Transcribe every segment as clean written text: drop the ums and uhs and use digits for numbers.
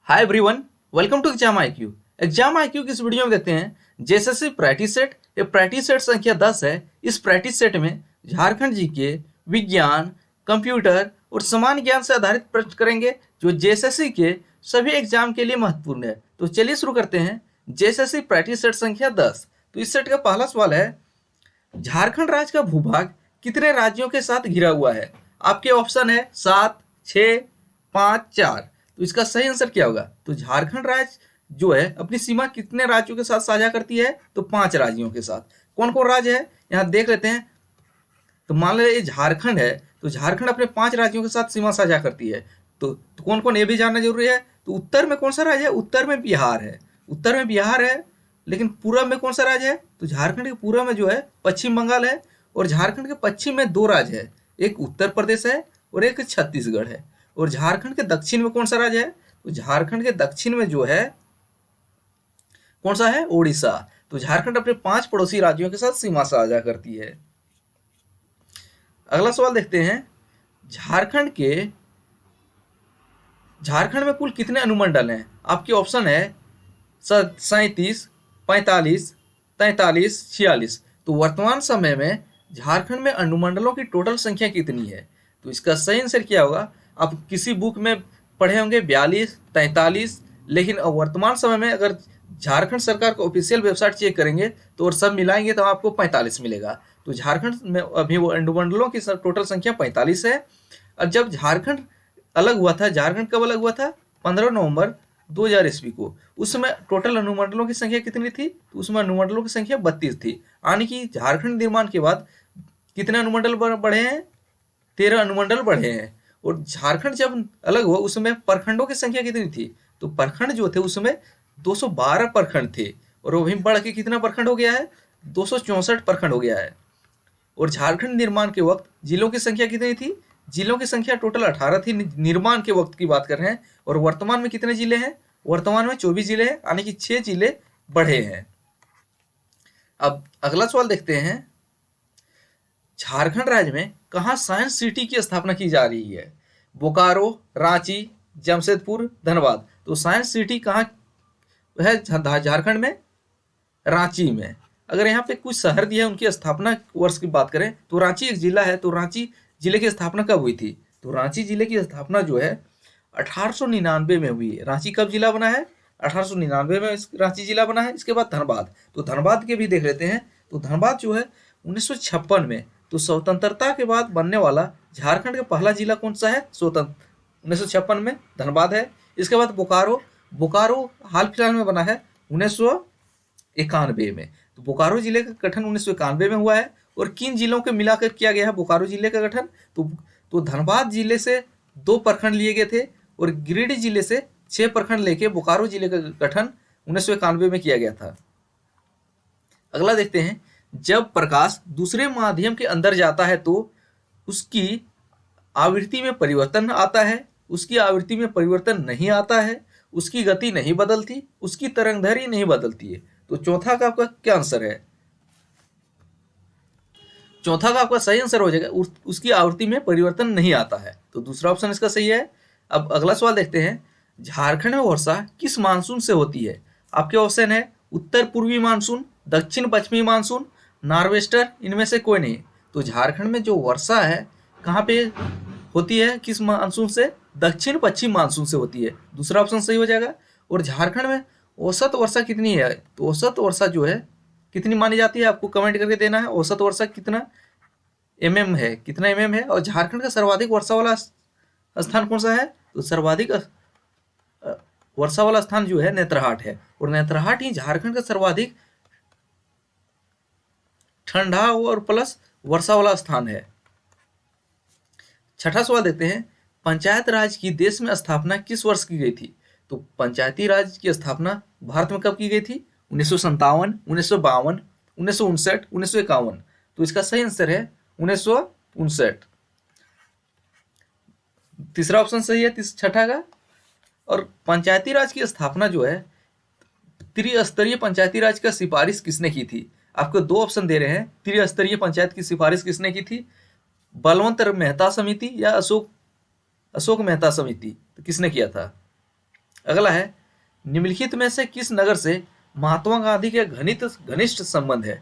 Hi everyone, welcome to exam IQ. Exam IQ की इस video में देखते हैं जेएसएससी प्रैक्टिस सेट। ये प्रैक्टिस सेट संख्या 10 है। इस प्रैक्टिस सेट में झारखंड जीके, विज्ञान, कंप्यूटर और सामान्य ज्ञान से आधारित प्रश्न करेंगे जो जेएसएससी के सभी एग्जाम के लिए महत्वपूर्ण है। तो चलिए शुरू करते हैं। जेएसएससी प्रैक्टिस सेट संख्या 10। तो इस सेट का पहला सवाल है, झारखंड राज्य का भूभाग कितने राज्यों के साथ घिरा हुआ है? आपके ऑप्शन है 7, 6, 5, 4। तो इसका सही आंसर क्या होगा? तो झारखंड राज्य जो है अपनी सीमा कितने राज्यों के साथ साझा करती है? तो 5 राज्यों के साथ। कौन कौन राज्य है यहाँ देख लेते हैं। तो मान लो ये झारखंड है, तो झारखंड अपने 5 राज्यों के साथ सीमा साझा करती है। तो कौन कौन ये भी जानना जरूरी है। तो उत्तर में कौन सा राज्य है? उत्तर में बिहार है। उत्तर में बिहार है। लेकिन पूरब में कौन सा राज्य है? तो झारखंड के पूरब में जो है पश्चिम बंगाल है। और झारखंड के पश्चिम में 2 राज्य है, एक उत्तर प्रदेश है और एक छत्तीसगढ़ है। और झारखंड के दक्षिण में कौन सा राज्य है? तो झारखंड के दक्षिण में जो है कौन सा है? ओडिशा। तो झारखंड अपने 5 पड़ोसी राज्यों के साथ सीमा साझा करती है। अगला सवाल देखते हैं, झारखंड में कुल कितने अनुमंडल हैं? आपके ऑप्शन है 37, 45, 43, 46। तो वर्तमान समय में झारखंड में अनुमंडलों की टोटल संख्या कितनी है? तो इसका सही आंसर क्या होगा? आप किसी बुक में पढ़े होंगे 42, 43, लेकिन अब वर्तमान समय में अगर झारखंड सरकार का ऑफिशियल वेबसाइट चेक करेंगे तो और सब मिलाएंगे तो आपको 45 मिलेगा। तो झारखंड में अभी वो अनुमंडलों की टोटल संख्या 45 है। और जब झारखंड अलग हुआ था, झारखंड कब अलग हुआ था? 15 नवंबर 2000 ईस्वी को। उस समय टोटल अनुमंडलों की संख्या कितनी थी? तो उसमें अनुमंडलों की संख्या 32 थी। यानी कि झारखंड निर्माण के बाद कितने अनुमंडल बढ़े हैं? 13 अनुमंडल बढ़े हैं। और झारखंड जब अलग हुआ उस समय प्रखंडों की संख्या कितनी थी? तो प्रखंड जो थे उसमें 212 प्रखंड थे। और वो भी बढ़ के कितना प्रखंड हो गया है? 264 प्रखंड हो गया है। और झारखंड निर्माण के वक्त जिलों की संख्या कितनी थी? जिलों की संख्या टोटल 18 थी। निर्माण के वक्त की बात कर रहे हैं। और वर्तमान में कितने जिले हैं? वर्तमान में 24 जिले हैं, यानी कि 6 जिले बढ़े हैं। अब अगला सवाल देखते हैं, झारखंड राज्य में कहाँ साइंस सिटी की स्थापना की जा रही है? बोकारो, रांची, जमशेदपुर, धनबाद। तो साइंस सिटी कहाँ है झारखंड में? रांची में। अगर यहाँ पे कुछ शहर दिया है उनकी स्थापना वर्ष की बात करें तो रांची एक जिला है। तो रांची जिले की स्थापना कब हुई थी? तो रांची जिले की स्थापना जो है 1899 में हुई है। रांची कब जिला बना है? 1899 में रांची जिला बना है। इसके बाद धनबाद। तो धनबाद के भी देख लेते हैं। तो धनबाद जो है 1956 में, तो स्वतंत्रता के बाद बनने वाला झारखंड का पहला जिला कौन सा है? स्वतंत्र 1956 में धनबाद है। इसके बाद बोकारो। बोकारो हाल फिलहाल में बना है 1991 में। तो बोकारो जिले का गठन 1991 में हुआ है। और किन जिलों के मिलाकर किया गया है बोकारो जिले का गठन? तो धनबाद जिले से 2 प्रखंड लिए गए थे और गिरिडीह जिले से 6 प्रखंड लेके बोकारो जिले का गठन 1991 में किया गया था। अगला देखते हैं, जब प्रकाश दूसरे माध्यम के अंदर जाता है तो उसकी आवृत्ति में परिवर्तन आता है, उसकी आवृत्ति में परिवर्तन नहीं आता है, उसकी गति नहीं बदलती, उसकी तरंगदैर्घ्य नहीं बदलती है। तो चौथा का आपका क्या आंसर है? चौथा का आपका सही आंसर हो जाएगा उसकी आवृत्ति में परिवर्तन नहीं आता है। तो दूसरा ऑप्शन इसका सही है। अब अगला सवाल देखते हैं, झारखंड में वर्षा किस मानसून से होती है? आपके ऑप्शन है उत्तर पूर्वी मानसून, दक्षिण पश्चिमी मानसून, नॉर्वेस्टर, इनमें से कोई नहीं। तो झारखंड में जो वर्षा है कहाँ पे होती है? किस मानसून से? दक्षिण पश्चिम मानसून से होती है। दूसरा ऑप्शन सही हो जाएगा। और झारखंड में औसत वर्षा कितनी है? तो औसत वर्षा जो है कितनी मानी जाती है? आपको कमेंट करके देना है। औसत वर्षा कितना एमएम है, कितना एमएम है। और झारखंड का सर्वाधिक वर्षा वाला स्थान कौन सा है? तो सर्वाधिक वर्षा वाला स्थान जो है नेत्रहाट है। और नेत्रहाट ही झारखंड का सर्वाधिक ठंडा और प्लस वर्षा वाला स्थान है। छठा सवाल देते हैं, पंचायत राज की देश में स्थापना किस वर्ष की गई थी? तो पंचायती राज की स्थापना भारत में कब की गई थी? 1957, 1952, 1959, 1951। तो इसका सही आंसर है 1959। तीसरा ऑप्शन सही है छठा का। और पंचायती राज की स्थापना जो है त्रिस्तरीय पंचायती राज का सिफारिश किसने की थी? आपको 2 ऑप्शन दे रहे हैं। त्रिस्तरीय पंचायत की सिफारिश किसने की थी? बलवंत मेहता समिति या अशोक मेहता समिति। तो किसने किया था? अगला है, निम्नलिखित में से किस नगर से महात्मा गांधी के घनिष्ठ संबंध है?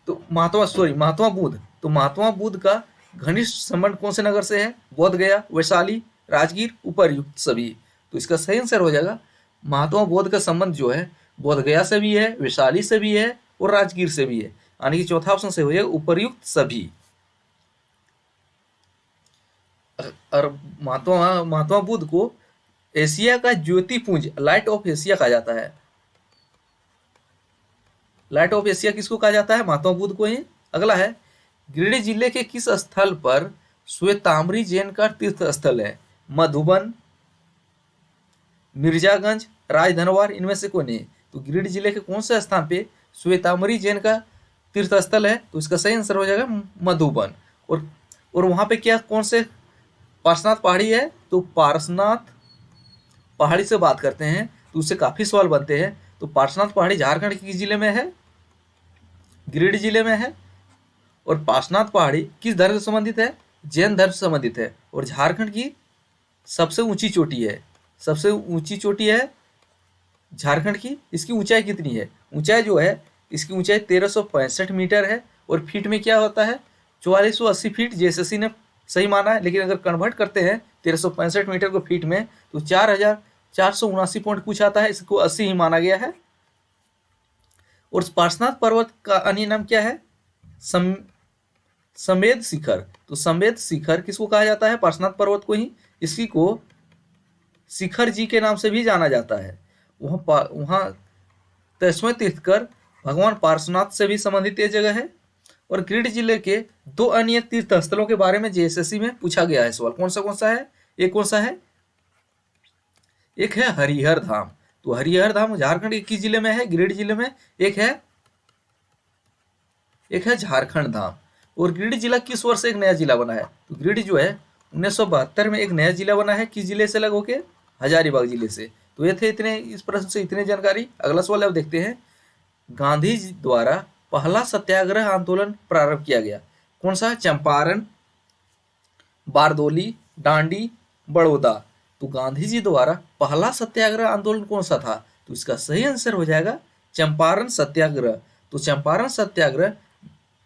तो महात्मा बुद्ध, तो महात्मा बुद्ध का घनिष्ठ संबंध कौन से नगर से है? बोध गया, वैशाली, राजगीर, उपर्युक्त सभी। तो इसका सही आंसर हो जाएगा, महात्मा बुद्ध का संबंध जो है बोध गया से भी है, वैशाली से भी है और राजगीर से भी है, यानी कि चौथा ऑप्शन से हो जाएगा उपर्युक्त सभी। और महात्मा बुद्ध को एशिया का ज्योतिपुंज, लाइट ऑफ एशिया कहा जाता है। लाइट ऑफ एशिया किसको कहा जाता है? महात्मा बुद्ध को ही। अगला है, गिरिडीह जिले के किस स्थल पर श्वेतांबरी जैन का तीर्थ स्थल है? मधुबन, मिर्जागंज, राजधनवार, इनमें से कोई नहीं। तो गिरिडीह जिले के कौन से स्थान पे श्वेतांबरी जैन का तीर्थ स्थल है? तो इसका सही आंसर हो जाएगा मधुबन। और वहां पे क्या, कौन से पार्श्वनाथ पहाड़ी है? तो पार्श्वनाथ पहाड़ी से बात करते हैं तो उससे काफी सवाल बनते हैं। तो पार्श्वनाथ पहाड़ी झारखंड के किस जिले में है? गिरिडीह जिले में है। और पार्श्वनाथ पहाड़ी किस धर्म से संबंधित है? जैन धर्म से संबंधित है। और झारखंड की सबसे ऊंची चोटी है, सबसे ऊंची चोटी है झारखंड की। इसकी ऊंचाई कितनी है? ऊंचाई जो है, इसकी ऊंचाई 1365 मीटर है। और फीट में क्या होता है? 4480 फीट जेएसएससी ने सही माना है। लेकिन अगर कन्वर्ट करते हैं 1365 मीटर को फीट में तो 4479 पॉइंट कुछ आता है, इसको 80 ही माना गया है। और पार्श्वनाथ पर्वत का अन्य नाम क्या है? समेद शिखर। तो समेद शिखर किसको कहा जाता है? पार्श्वनाथ पर्वत को ही। इसी को शिखर जी के नाम से भी जाना जाता है। वहाँ 23वें तीर्थकर भगवान पार्श्वनाथ से भी संबंधित ये जगह है। और गिरिडीह जिले के 2 अन्य तीर्थ स्थलों के बारे में जेएसएससी में पूछा गया है सवाल। कौन सा है? एक कौन सा है? एक है हरिहर धाम। तो हरिहर धाम झारखंड के किस जिले में है? गिरिडीह जिले में। एक है झारखंड धाम। और गिरिडीह जिला किस वर्ष एक नया जिला बना है? तो गिरिडीह जो है 1972 में एक नया जिला बना है। किस जिले से अलग होके? हजारीबाग जिले से। तो ये थे इतने, इस प्रश्न से इतनी जानकारी। अगला सवाल अब देखते हैं, गांधी जी द्वारा पहला सत्याग्रह आंदोलन प्रारंभ किया गया कौन सा? चंपारण, बारदोली, डांडी, बड़ौदा। तो गांधी जी द्वारा पहला सत्याग्रह आंदोलन कौन सा था? तो इसका सही आंसर हो जाएगा चंपारण सत्याग्रह। तो चंपारण सत्याग्रह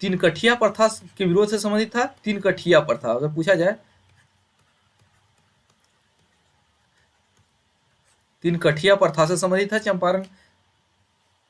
तीन कठिया प्रथा के विरोध से संबंधित था। तीन कठिया प्रथा अगर पूछा जाए, तीन कठिया प्रथा से संबंधित था चंपारण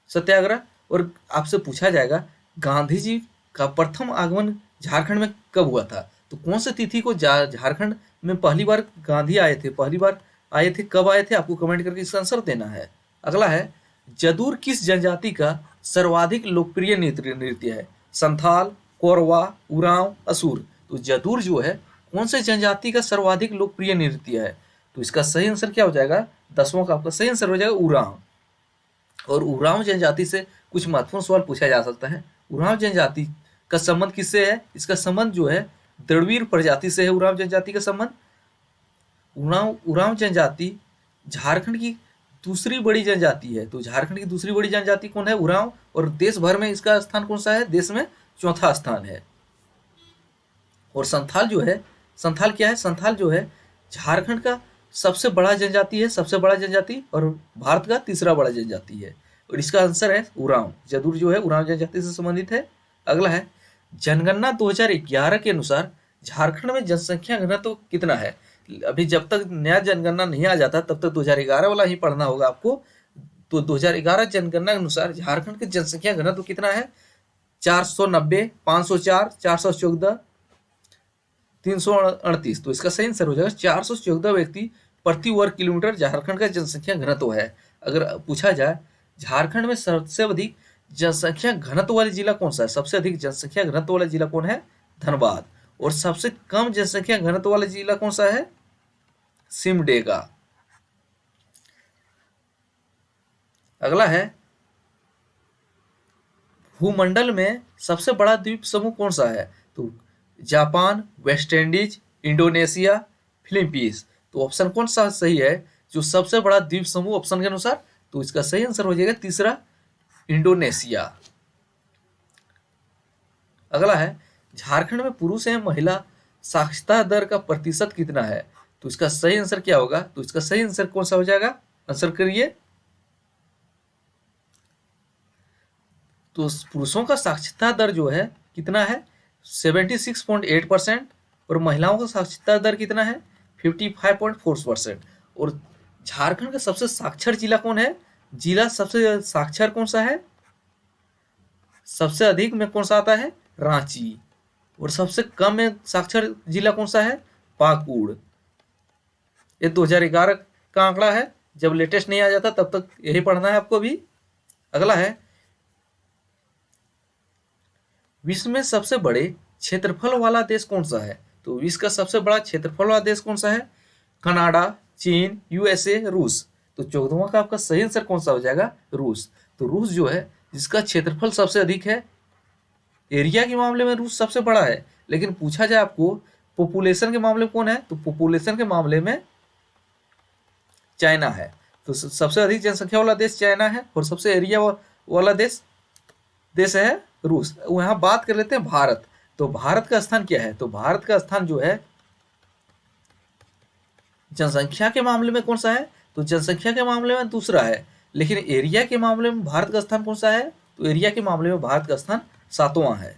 सत्याग्रह। और आपसे पूछा जाएगा गांधी जी का प्रथम आगमन झारखंड में कब हुआ था? तो कौन सी तिथि को झारखंड में पहली बार गांधी आए थे? कब आए थे? आपको कमेंट करके इसका आंसर देना है। अगला है, जदूर किस जनजाति का सर्वाधिक लोकप्रिय नृत्य है? संथाल, कोरवा, उरांव, असुर। तो जदूर जो है कौन से जनजाति का सर्वाधिक लोकप्रिय नृत्य है? तो इसका सही आंसर क्या हो जाएगा? 10वां का आपका सही आंसर हो जाएगा उरांव। और उरांव जनजाति से कुछ महत्वपूर्ण सवाल पूछा जा सकता है। उरांव जनजाति का संबंध किससे है? इसका संबंध जो है द्रविड़ प्रजाति से है। उरांव जनजाति का संबंध, उरांव जनजाति झारखंड की दूसरी बड़ी जनजाति है। तो झारखंड की दूसरी बड़ी जनजाति कौन है? उरांव। और देश भर में इसका स्थान कौन सा है? देश में 4था स्थान है। और संथाल जो है, संथाल क्या है? संथाल जो है झारखंड का सबसे बड़ा जनजाति है, सबसे बड़ा जनजाति, और भारत का तीसरा बड़ा जनजाति है। और इसका आंसर है उरांव। जदूर जो है उरांव जनजाति से संबंधित है। अगला है, जनगणना 2011 के अनुसार झारखंड में जनसंख्या घनत्व कितना है? अभी जब तक नया जनगणना नहीं आ जाता तब तक 2011 वाला ही पढ़ना होगा आपको। तो 2011 जनगणना के अनुसार झारखंड की जनसंख्या घनत्व कितना है? 490, 504, 414, 338। तो इसका सही आंसर हो जाएगा 414 व्यक्ति प्रति वर्ग किलोमीटर झारखंड का जनसंख्या घनत्व है। अगर पूछा जाए झारखंड में सबसे अधिक जनसंख्या घनत्व वाला जिला कौन सा है? सबसे अधिक जनसंख्या घनत्व वाला जिला कौन है? धनबाद। और सबसे कम जनसंख्या घनत्व वाला जिला कौन सा है? सिमडेगा। अगला है, भूमंडल में सबसे बड़ा द्वीप समूह कौन सा है? तो Japan, West Indies, Indonesia, Philippines. तो ऑप्शन कौन सा सही है जो सबसे बड़ा द्वीप समूह ऑप्शन के अनुसार? तो इसका सही आंसर हो जाएगा तीसरा, इंडोनेशिया। अगला है, झारखंड में पुरुष एवं महिला साक्षरता दर का प्रतिशत कितना है? तो इसका सही आंसर क्या होगा? तो इसका सही आंसर कौन सा हो जाएगा? आंसर करिए। तो पुरुषों का साक्षरता दर जो है कितना है 76.8% और महिलाओं का साक्षरता दर कितना है 55.4%। और झारखंड का सबसे साक्षर जिला कौन है? जिला सबसे साक्षर कौन सा है? सबसे अधिक में कौन सा आता है? रांची। और सबसे कम में साक्षर जिला कौन सा है? पाकुड़। ये 2011 का आंकड़ा है, जब लेटेस्ट नहीं आ जाता तब तक यही पढ़ना है आपको भी। अगला है, विश्व में सबसे बड़े क्षेत्रफल वाला देश कौन सा है? तो विश्व का सबसे बड़ा क्षेत्रफल वाला देश कौन सा है? कनाडा, चीन, यूएसए, रूस। तो 14वां का आपका सही आंसर कौन सा हो जाएगा? रूस। तो रूस जो है जिसका क्षेत्रफल सबसे अधिक है, एरिया के मामले में रूस सबसे बड़ा है, लेकिन पूछा जाए आपको पॉपुलेशन के मामले में कौन है, तो पॉपुलेशन के मामले में चाइना है। तो सबसे अधिक जनसंख्या वाला देश चाइना है और सबसे एरिया वाला देश है रूस। यहाँ बात कर लेते हैं भारत। तो भारत का स्थान क्या है? तो भारत का स्थान जो है जनसंख्या के मामले में कौन सा है? तो जनसंख्या के मामले में दूसरा है, लेकिन एरिया के मामले में भारत का स्थान कौन सा है? तो एरिया के मामले में भारत का स्थान 7वां है।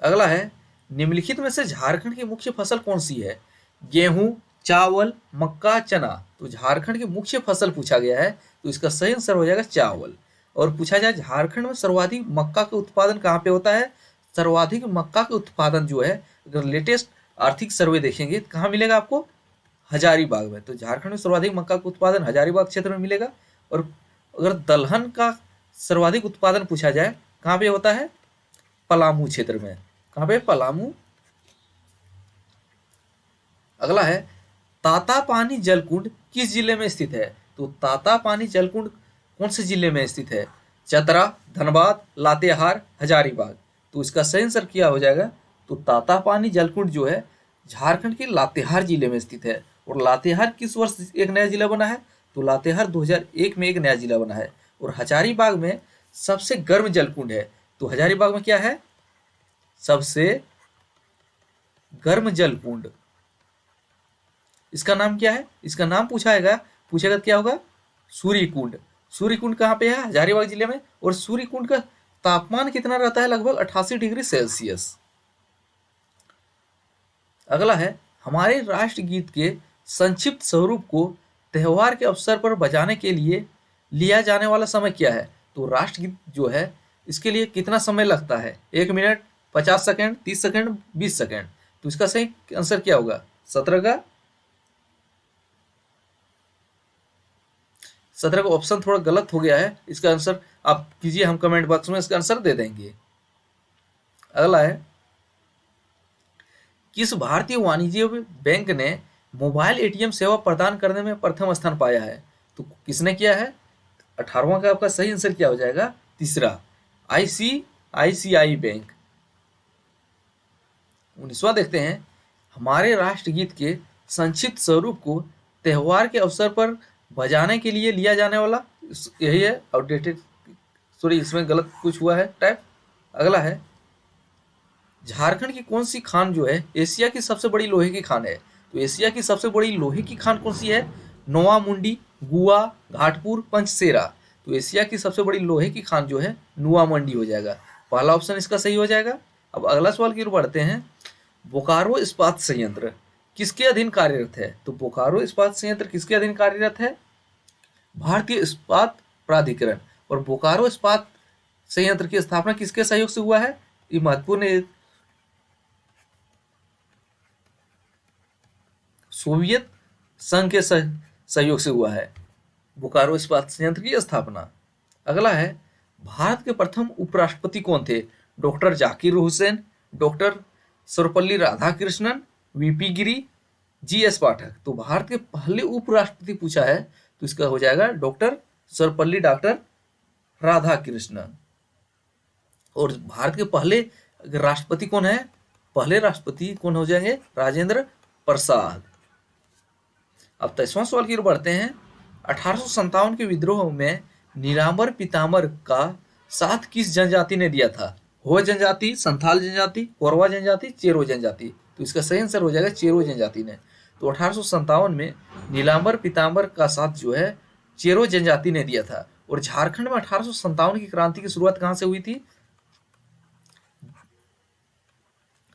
अगला है, निम्नलिखित में से झारखंड की मुख्य फसल कौन सी है? गेहूं, चावल, मक्का, चना। तो झारखंड की मुख्य फसल पूछा गया है, तो इसका सही आंसर हो जाएगा चावल। और पूछा जाए झारखंड में सर्वाधिक मक्का का उत्पादन कहाँ पे होता है? सर्वाधिक मक्का का उत्पादन जो है, अगर लेटेस्ट आर्थिक सर्वे देखेंगे तो कहाँ मिलेगा आपको? हजारीबाग में। तो झारखंड में सर्वाधिक मक्का का उत्पादन हजारीबाग क्षेत्र में मिलेगा। और अगर दलहन का सर्वाधिक उत्पादन पूछा जाए कहाँ पे होता है? पलामू क्षेत्र में। कहाँ पे? पलामू। अगला है, तातापानी जलकुंड किस जिले में स्थित है? तो तातापानी जलकुंड कौन से जिले में स्थित है? चतरा, धनबाद, लातेहार, हजारीबाग। तो इसका सही आंसर क्या हो जाएगा? तो तातापानी जलकुंड जो है झारखंड के लातेहार जिले में स्थित है। और लातेहार किस वर्ष एक नया जिला बना है? तो लातेहार 2001 में एक नया जिला बना है। और हजारीबाग में सबसे गर्म जलकुंड है। तो हजारीबाग में क्या है? सबसे गर्म जलकुंड। इसका नाम क्या है? इसका नाम पूछेगा तो क्या होगा? सूर्यकुंड। सूर्यकुंड कहाँ पे है? हजारीबाग जिले में। और सूर्यकुंड का तापमान कितना रहता है? लगभग 88 डिग्री सेल्सियस। अगला है, हमारे राष्ट्रगीत के संक्षिप्त स्वरूप को त्योहार के अवसर पर बजाने के लिए लिया जाने वाला समय क्या है? तो राष्ट्रगीत जो है इसके लिए कितना समय लगता है? 1 मिनट, 50 सेकंड, 30 सेकंड, 20 सेकंड। तो इसका सही आंसर क्या होगा? 17 का ऑप्शन थोड़ा गलत हो गया है। इसका आंसर आप कीजिए, हम कमेंट बॉक्स में इसका आंसर दे देंगे। अगला है, किस भारतीय वाणिज्य बैंक ने मोबाइल एटीएम सेवा प्रदान करने में प्रथम स्थान पाया है? तो किसने किया है? 18वां का आपका सही आंसर क्या हो जाएगा? तीसरा, आईसीआईसीआई बैंक। 19वां देखते हैं, हमारे राष्ट्रगीत के संक्षिप्त स्वरूप को त्योहार के अवसर पर बजाने के लिए लिया जाने वाला, यही है आउटडेटेड, सॉरी इसमें गलत कुछ हुआ है टाइप। अगला है, झारखंड की कौन सी खान जो है एशिया की सबसे बड़ी लोहे की खान है? तो एशिया की सबसे बड़ी लोहे की खान कौन सी है? नोवा मुंडी, गुआ, घाटपुर, पंचसेरा। तो एशिया की सबसे बड़ी लोहे की खान जो है नुआ मंडी हो जाएगा। पहला ऑप्शन इसका सही हो जाएगा। अब अगला सवाल की ओर बढ़ते हैं, बोकारो इस्पात संयंत्र किसके अधीन कार्यरत है? तो बोकारो इस्पात संयंत्र किसके अधीन कार्यरत है? भारतीय इस्पात प्राधिकरण। और बोकारो इस्पात संयंत्र की स्थापना किसके सहयोग से हुआ है? ये महत्वपूर्ण, सोवियत संघ के सहयोग से हुआ है बोकारो इस्पात संयंत्र की स्थापना। अगला है, भारत के प्रथम उपराष्ट्रपति कौन थे? Doctor Zakir Hussain, doctor Sarvepalli Radhakrishnan, VP Giri, GS Pathak. तो भारत के पहले उपराष्ट्रपति पूछा है तो इसका हो जाएगा डॉक्टर सर्वपल्ली डॉक्टर राधाकृष्णन। और भारत के पहले राष्ट्रपति कौन है? पहले राष्ट्रपति कौन हो जाएंगे? राजेंद्र प्रसाद। अब 23वां सवाल की ओर बढ़ते हैं, 1857 के विद्रोह में नीलांबर पीताम्बर का साथ किस जनजाति ने दिया था? हो जनजाति, संथाल जनजाति, कोरवा जनजाति, चेरो जनजाति। तो इसका सही आंसर हो जाएगा चेरो जनजाति ने। तो 1857 में नीलांबर पीताम्बर का साथ जो है चेरो जनजाति ने दिया था। और झारखंड में 1857 की क्रांति की शुरुआत कहां से हुई थी?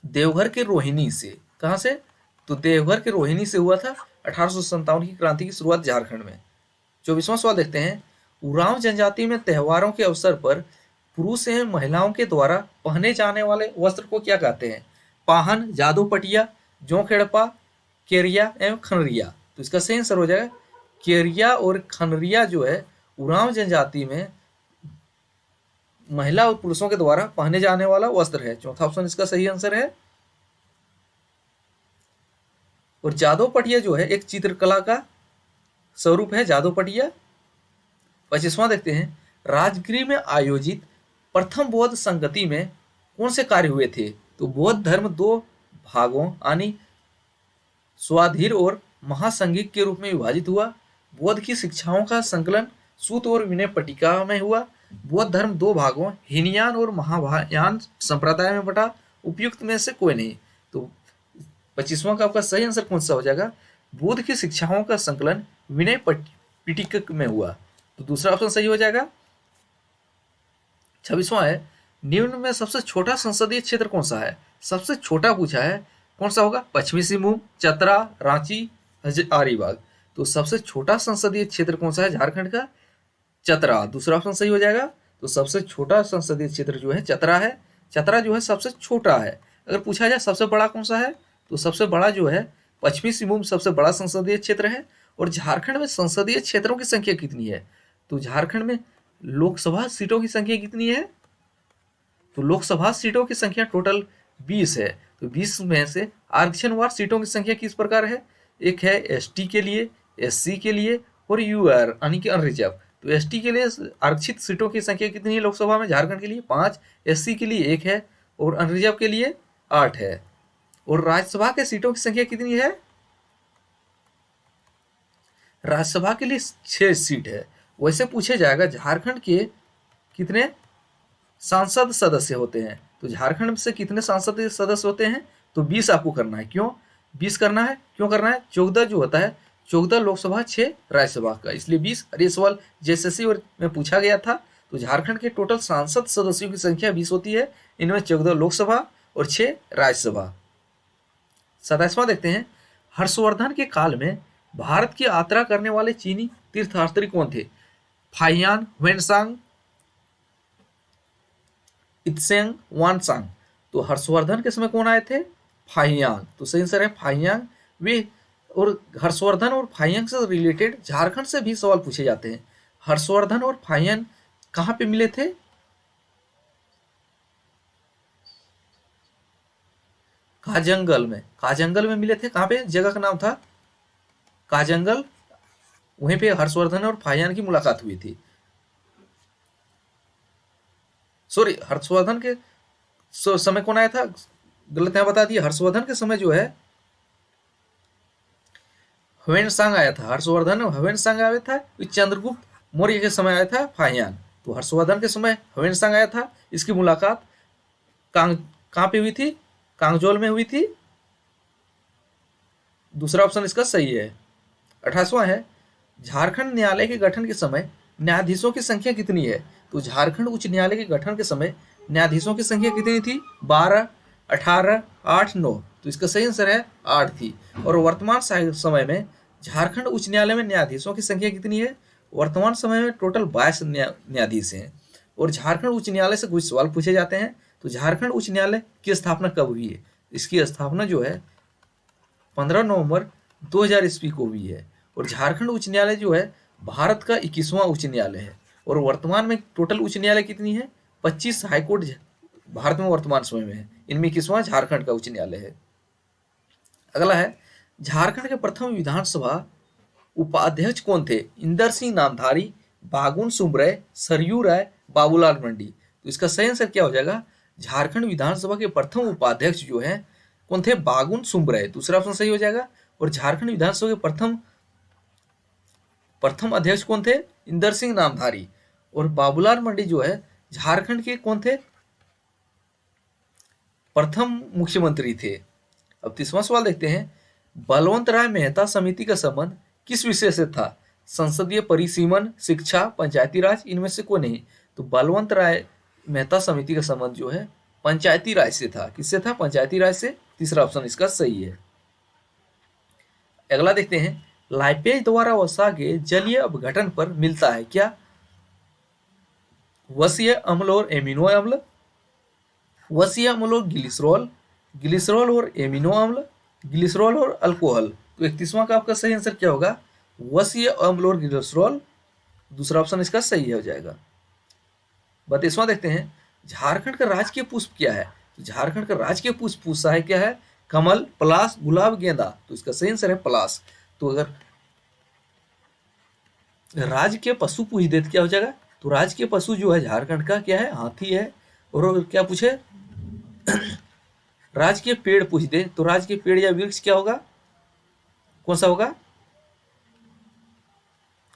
देवघर के रोहिणी से। कहां से? तो देवघर के रोहिणी से हुआ था 1857 की क्रांति की शुरुआत झारखंड में। 24वां सवाल देखते हैं। उरांव जनजाति में त्योहारों के अवसर पर पुरुष एवं महिलाओं के द्वारा पहने जाने वाले वस्त्र को क्या कहते हैं? पाहन, जादू पटिया, जोंखेड़पा, केरिया एवं खनरिया। तो इसका सही आंसर हो जाएगा केरिया और खनरिया जो है उरांव जनजाति में महिला और पुरुषों के द्वारा पहने जाने वाला वस्त्र है। चौथा ऑप्शन इसका सही आंसर है। और जादू पटिया जो है एक चित्रकला का स्वरूप है, जादू पटिया। 25वां देखते हैं। राजगीर में आयोजित प्रथम बौद्ध संगति में कौन से कार्य हुए थे? तो बौद्ध धर्म दो भागों यानी स्वाधीर और महासंघिक के रूप में विभाजित हुआ। बौद्ध की शिक्षाओं का संकलन सूत और विनय पट्टिका में हुआ। बौद्ध धर्म दो भागों हीनयान और महायान संप्रदाय में बटा। उपयुक्त में से कोई नहीं। तो 25वां का आपका सही आंसर कौन सा हो जाएगा? बुद्ध की शिक्षाओं का संकलन विनय पिटक में हुआ। तो दूसरा ऑप्शन सही हो जाएगा। 26वां है। निम्न में सबसे छोटा संसदीय क्षेत्र कौन सा है? सबसे छोटा पूछा है, कौन सा होगा? पश्चिमी सिंहभूम, चतरा, रांची, हजारीबाग। तो सबसे छोटा संसदीय क्षेत्र कौन सा है झारखंड का? चतरा। दूसरा ऑप्शन सही हो जाएगा। तो सबसे छोटा संसदीय क्षेत्र जो है चतरा है। चतरा जो है सबसे छोटा है। अगर पूछा जाए सबसे बड़ा कौन सा है, तो सबसे बड़ा जो है पश्चिमी सिंहभूम सबसे बड़ा संसदीय क्षेत्र है। और झारखंड में संसदीय क्षेत्रों की संख्या कितनी है? तो झारखंड में लोकसभा सीटों की संख्या कितनी है? तो लोकसभा सीटों की संख्या टोटल 20 है। तो 20 में से आरक्षणवार सीटों की संख्या किस प्रकार है? एक है एसटी के लिए, एससी के लिए और यूआर यानी कि अनरिजर्व। तो एसटी के लिए आरक्षित सीटों की संख्या कितनी है लोकसभा में झारखंड के लिए? 5। एससी के लिए 1 है और अनरिजर्व के लिए 8 है। और राज्यसभा के सीटों की संख्या कितनी है? राज्यसभा के लिए 6 सीट है। वैसे पूछे जाएगा झारखंड के कितने सांसद सदस्य होते हैं? तो झारखंड से कितने सांसद सदस्य होते हैं? तो 20 आपको करना है। क्यों 20 करना है? क्यों करना है? 14 जो होता है, 14 लोकसभा, 6 राज्यसभा का, इसलिए 20। और ये सवाल जेएसएससी में पूछा गया था। तो झारखंड के टोटल सांसद सदस्यों की संख्या 20 होती है। इनमें 14 लोकसभा और 6 राज्यसभा। 27वां देखते हैं। हर्षवर्धन के काल में भारत की यात्रा करने वाले चीनी तीर्थयात्री कौन थे? फाहियान, वेनसांग, इत्सेंग, वानसांग। तो हर्षवर्धन के समय कौन आए थे? फाहियान। तो सही आंसर है फाहियान। वे और हर्षवर्धन और फाहियान से रिलेटेड झारखंड से भी सवाल पूछे जाते हैं। हर्षवर्धन और फाहियान कहाँ पे मिले थे? काजंगल में। काजंगल में मिले थे। कहाँ पे? जगह का नाम था काजंगल। वहीं पे हर्षवर्धन और फाहियान की मुलाकात हुई थी। सॉरी, हर्षवर्धन के समय कौन आया था? गलत यहाँ बता दिया। हर्षवर्धन के समय जो है ह्वेनसांग आया था। हर्षवर्धन ह्वेनसांग आया था। चंद्रगुप्त मौर्य के समय आया था फाहियान। तो हर्षवर्धन के समय ह्वेनसांग आया था। इसकी मुलाकात कहाँ पे हुई थी? कांगजोल में हुई थी। दूसरा ऑप्शन इसका सही है। 28वां है। झारखंड न्यायालय के गठन के समय न्यायाधीशों की संख्या कितनी है? तो झारखंड उच्च न्यायालय के गठन के समय न्यायाधीशों की संख्या कितनी थी? 12, 18, 8, 9। तो इसका सही आंसर है 8 थी। और वर्तमान समय में झारखंड उच्च न्यायालय में न्यायाधीशों की संख्या कितनी है? वर्तमान समय में टोटल 22 न्यायाधीश हैं। और झारखंड उच्च न्यायालय से कुछ सवाल पूछे जाते हैं। तो झारखंड उच्च न्यायालय की स्थापना कब हुई है? इसकी स्थापना जो है 15 नवंबर 2000 ईस्वी को हुई है। और झारखंड उच्च न्यायालय जो है भारत का 21वां उच्च न्यायालय है। और वर्तमान में टोटल उच्च न्यायालय कितनी है? 25 हाईकोर्ट भारत में वर्तमान समय में है। इनमें 21वां झारखंड का उच्च न्यायालय है। अगला है। झारखंड के प्रथम विधानसभा उपाध्यक्ष कौन थे? इंदर सिंह नामधारी, बागुन सुमरय, सरयू राय, बाबूलाल मंडी। तो इसका सही आंसर क्या हो जाएगा? झारखंड विधानसभा के प्रथम उपाध्यक्ष जो है कौन थे? बागुन सुमरय। दूसरा ऑप्शन सही हो जाएगा। और झारखंड विधानसभा के प्रथम अध्यक्ष कौन थे? इंदर सिंह नामधारी। और बाबूलाल मंडी जो है झारखंड के कौन थे? प्रथम मुख्यमंत्री थे। अब 30वां सवाल देखते हैं। बलवंत राय मेहता समिति का संबंध किस विषय से था? संसदीय परिसीमन, शिक्षा, पंचायती राज, इनमें से कोई नहीं। तो बलवंत राय मेहता समिति का संबंध जो है पंचायती राज से था। किससे था? पंचायती राज से। तीसरा ऑप्शन इसका सही है। अगला देखते हैं, लाइपेज द्वारा वसा के जलीय अपघटन पर मिलता है क्या? वसीय अम्ल और एमिनो अम्ल, वसीय अम्ल और ग्लिसरॉल, ग्लिसरॉल और एमिनो अम्ल, ग्लिसरॉल और अल्कोहल। तो 31वां का आपका सही आंसर क्या होगा? वसीय अम्ल और ग्लिसरॉल। दूसरा ऑप्शन इसका सही हो जाएगा। 32वां देखते हैं, झारखंड का राजकीय पुष्प क्या है? तो झारखंड का राजकीय पुष्प पूछा है क्या है? कमल, पलाश, गुलाब, गेंदा। तो इसका सही आंसर है पलाश। तो अगर राजकीय पशु पूछ दे तो क्या हो जाएगा? तो राजकीय पशु जो है झारखंड का क्या है? हाथी है। और क्या पूछे? राजकीय पेड़ पूछ दे तो राजकीय पेड़ या वृक्ष क्या होगा? कौन सा होगा?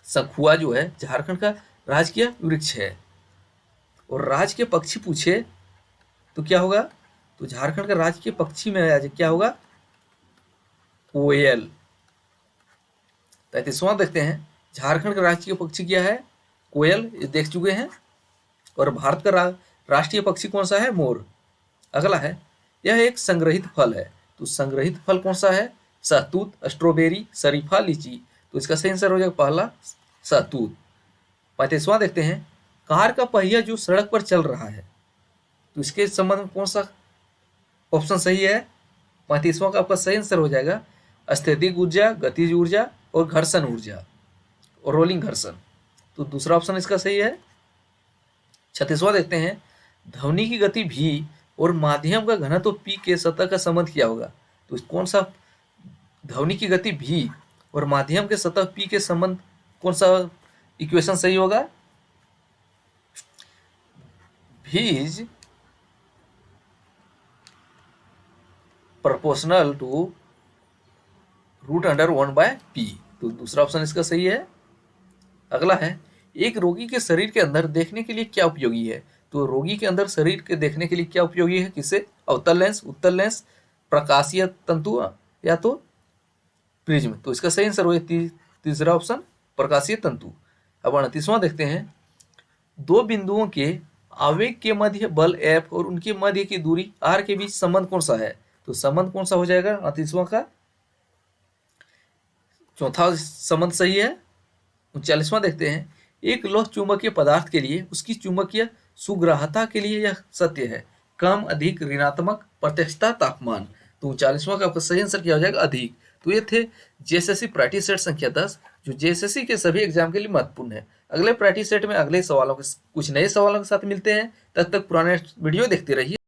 सखुआ जो है झारखंड का राजकीय वृक्ष है। और राजकीय पक्षी पूछे तो क्या होगा? तो झारखंड का राजकीय पक्षी में क्या होगा? कोयल। 33वां देखते हैं, झारखंड का राजकीय पक्षी क्या है? कोयल, ये देख चुके हैं। और भारत का राष्ट्रीय पक्षी कौन सा है? मोर। अगला है, यह एक संग्रहित फल है। तो संग्रहित फल कौन सा है? सहतूत, स्ट्रॉबेरी, शरीफा, लीची। तो इसका सही आंसर हो जाएगा पहला, सहतूत। 35वां देखते हैं, कार का पहिया जो सड़क पर चल रहा है, तो इसके संबंध में कौन सा ऑप्शन सही है? 35वां का आपका सही आंसर हो जाएगा स्थैतिक ऊर्जा, गतिज ऊर्जा और घर्षण ऊर्जा और रोलिंग घर्षण। तो दूसरा ऑप्शन इसका सही है। 36वां देखते हैं, ध्वनि की गति भी और माध्यम का घनत्व पी के सतह का संबंध क्या होगा? तो कौन सा ध्वनि की गति भी और माध्यम के सतह पी के संबंध, कौन सा इक्वेशन सही होगा? v is proportional to √1/p। तो दूसरा ऑप्शन इसका सही है। अगला है, एक रोगी के शरीर के अंदर देखने के लिए क्या उपयोगी है? तो रोगी के अंदर शरीर के देखने के लिए क्या उपयोगी है? किसे? अवतल लेंस, उत्तल लेंस, प्रकाशीय तंतु या तो प्रिज्म। तो इसका सही आंसर हो तीसरा ऑप्शन, प्रकाशीय तंतु। अब 38वां देखते हैं, दो बिंदुओं के आवेग के मध्य बल F और उनके मध्य की दूरी R के बीच संबंध कौन सा है? तो संबंध कौन सा हो जाएगा 38वां का? चौथा संबंध सही है। 39वां देखते हैं, एक लौह चुंबकीय पदार्थ के लिए उसकी चुंबकीय सुग्राहता के लिए यह सत्य है, कम, अधिक, ऋणात्मक, प्रत्यक्षता, तापमान। तो 39वां का आपका सही आंसर क्या हो जाएगा? अधिक। तो ये थे जेएसएससी प्रैक्टिस सेट संख्या 10, जो जेएसएससी के सभी एग्जाम के लिए महत्वपूर्ण है। अगले प्रैक्टिस सेट में अगले सवालों के कुछ नए सवालों के साथ मिलते हैं। तब तक पुराने वीडियो देखते रहिए।